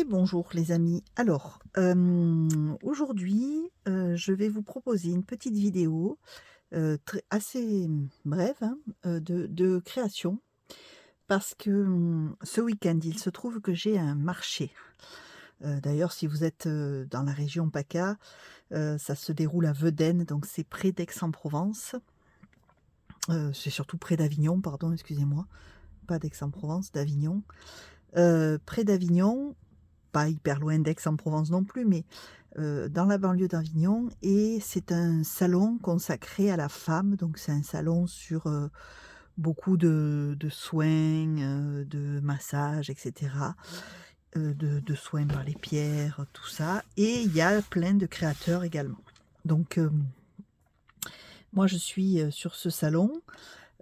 Bonjour les amis. Alors, aujourd'hui, je vais vous proposer une petite vidéo, assez brève, hein, de création parce que, ce week-end, il se trouve que j'ai un marché. D'ailleurs, si vous êtes, dans la région PACA, ça se déroule à Vedène, donc c'est près d'Aix-en-Provence. C'est surtout près d'Avignon, pardon, excusez-moi, pas d'Aix-en-Provence, d'Avignon. Près d'Avignon, pas hyper loin d'Aix-en-Provence non plus, mais dans la banlieue d'Avignon, et c'est un salon consacré à la femme. Donc c'est un salon sur, beaucoup de soins, de massages et cetera, de soins par les pierres, tout ça, et il y a plein de créateurs également. Donc moi je suis, sur ce salon,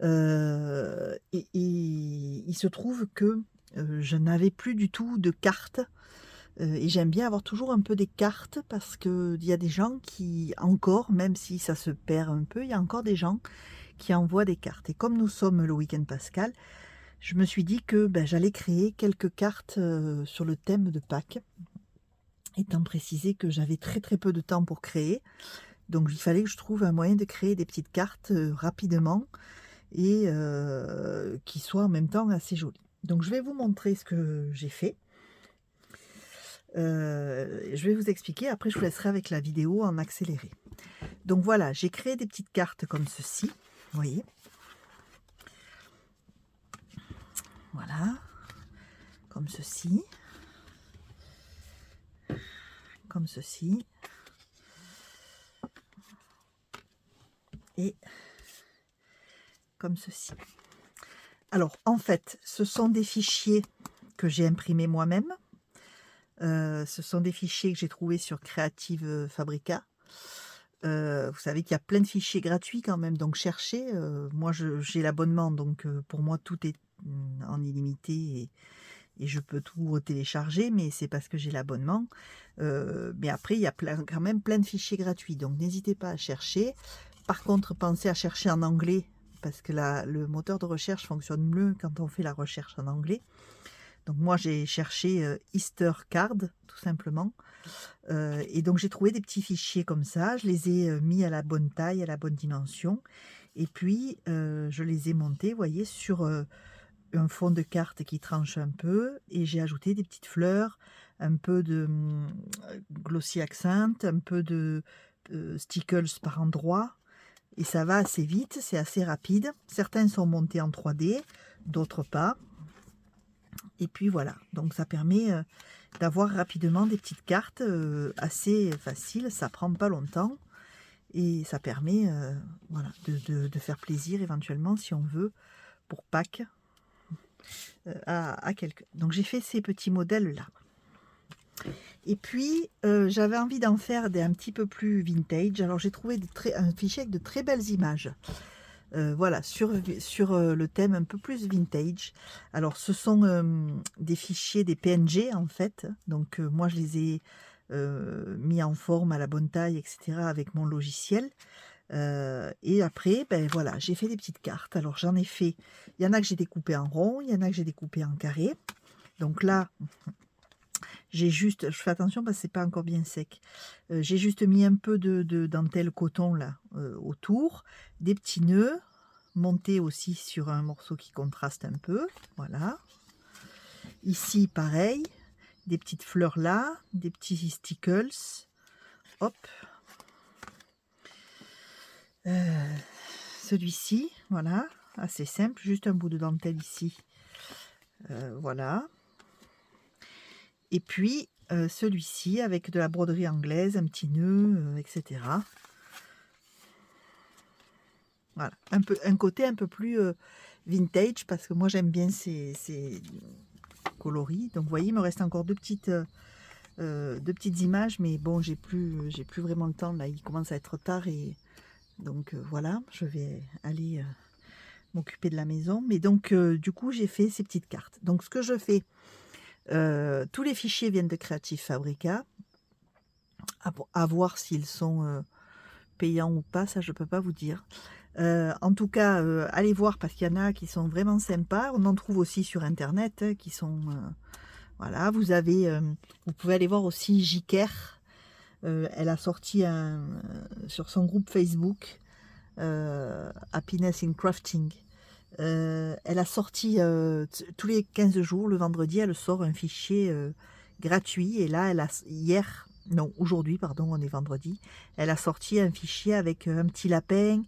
et il se trouve que, je n'avais plus du tout de cartes. Et j'aime bien avoir toujours un peu des cartes parce qu'il y a des gens qui encore, même si ça se perd un peu, il y a encore des gens qui envoient des cartes. Et comme nous sommes le week-end pascal, je me suis dit que, j'allais créer quelques cartes, sur le thème de Pâques, étant précisé que j'avais très, très peu de temps pour créer. Donc il fallait que je trouve un moyen de créer des petites cartes, rapidement, et qui soient en même temps assez jolies. Donc je vais vous montrer ce que j'ai fait. Je vais vous expliquer, après je vous laisserai avec la vidéo en accéléré. Donc voilà, j'ai créé des petites cartes comme ceci, vous voyez. Voilà, comme ceci. Comme ceci. Et comme ceci. Alors, en fait, ce sont des fichiers que j'ai imprimés moi-même. Ce sont des fichiers que j'ai trouvés sur Creative Fabrica. Vous savez qu'il y a plein de fichiers gratuits quand même, donc cherchez. Moi, j'ai l'abonnement, donc pour moi, tout est en illimité et je peux tout télécharger, mais c'est parce que j'ai l'abonnement. Mais après, il y a quand même plein de fichiers gratuits, donc n'hésitez pas à chercher. Par contre, pensez à chercher en anglais, parce que le moteur de recherche fonctionne mieux quand on fait la recherche en anglais. Donc moi, j'ai cherché Easter Card, tout simplement. Et donc j'ai trouvé des petits fichiers comme ça, je les ai mis à la bonne taille, à la bonne dimension, et puis je les ai montés, vous voyez, sur un fond de carte qui tranche un peu, et j'ai ajouté des petites fleurs, un peu de glossy accent, un peu de stickles par endroits, et ça va assez vite, c'est assez rapide. Certains sont montés en 3D, d'autres pas. Et puis voilà, donc ça permet d'avoir rapidement des petites cartes assez faciles, ça prend pas longtemps, et ça permet voilà, de faire plaisir éventuellement, si on veut, pour Pâques, à quelqu'un. Donc j'ai fait ces petits modèles là. Et puis j'avais envie d'en faire un petit peu plus vintage, alors j'ai trouvé un fichier avec de très belles images. Voilà, sur le thème un peu plus vintage. Alors ce sont des fichiers, des PNG en fait. Donc moi je les ai mis en forme à la bonne taille, etc. avec mon logiciel. Et après, voilà, j'ai fait des petites cartes. Alors j'en ai fait, il y en a que j'ai découpé en rond, il y en a que j'ai découpé en carré. Donc là, j'ai juste, je fais attention parce que c'est pas encore bien sec. J'ai juste mis un peu de dentelle coton là autour, des petits nœuds montés aussi sur un morceau qui contraste un peu. Voilà. Ici, pareil, des petites fleurs là, des petits stickles. Hop. Celui-ci, voilà, assez simple, juste un bout de dentelle ici. Voilà. Et puis celui-ci avec de la broderie anglaise, un petit nœud, etc. Voilà, un côté un peu plus vintage, parce que moi j'aime bien ces coloris. Donc vous voyez, il me reste encore deux petites images, mais bon, j'ai plus vraiment le temps là, il commence à être tard, et donc voilà, je vais aller m'occuper de la maison. Mais donc du coup j'ai fait ces petites cartes. Donc ce que je fais, tous les fichiers viennent de Creative Fabrica. À voir s'ils sont payants ou pas, ça je peux pas vous dire. En tout cas, allez voir, parce qu'il y en a qui sont vraiment sympas. On en trouve aussi sur internet qui sont Voilà, vous pouvez aller voir aussi Jiker. Elle a sorti sur son groupe Facebook, Happiness in Crafting. Elle a sorti tous les 15 jours, le vendredi, elle sort un fichier gratuit. Et là, aujourd'hui, pardon, on est vendredi, elle a sorti un fichier avec un petit lapin,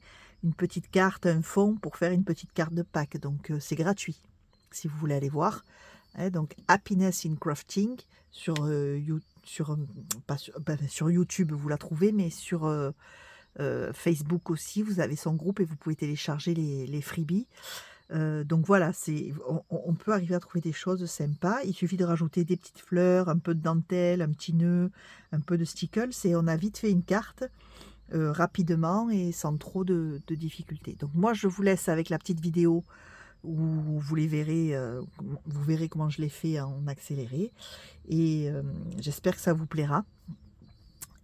une petite carte, un fond pour faire une petite carte de Pâques. Donc, c'est gratuit, si vous voulez aller voir. Donc, Happiness in Crafting sur, sur YouTube, vous la trouvez, mais sur Facebook aussi, vous avez son groupe et vous pouvez télécharger les freebies. Donc voilà, on peut arriver à trouver des choses sympas. Il suffit de rajouter des petites fleurs, un peu de dentelle, un petit nœud, un peu de stickles et on a vite fait une carte rapidement et sans trop de difficultés. Donc moi, je vous laisse avec la petite vidéo où vous verrez comment je l'ai fait en accéléré. Et j'espère que ça vous plaira.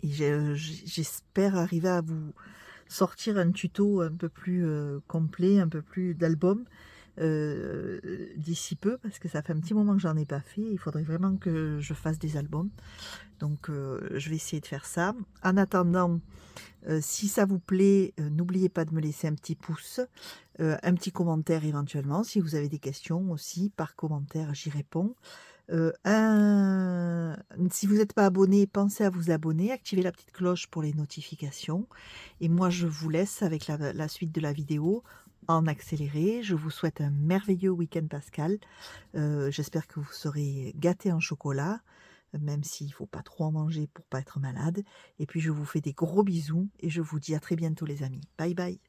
Et j'espère arriver à vous sortir un tuto un peu plus complet, un peu plus d'album d'ici peu, parce que ça fait un petit moment que j'en ai pas fait. Il faudrait vraiment que je fasse des albums. Donc je vais essayer de faire ça. En attendant, si ça vous plaît, n'oubliez pas de me laisser un petit pouce, un petit commentaire éventuellement. Si vous avez des questions aussi, par commentaire, j'y réponds. Si vous n'êtes pas abonné, pensez à vous abonner, activez la petite cloche pour les notifications. Et moi, je vous laisse avec la suite de la vidéo en accéléré. Je vous souhaite un merveilleux week-end pascal. J'espère que vous serez gâtés en chocolat, même s'il ne faut pas trop en manger pour pas être malade. Et puis, je vous fais des gros bisous et je vous dis à très bientôt les amis. Bye bye.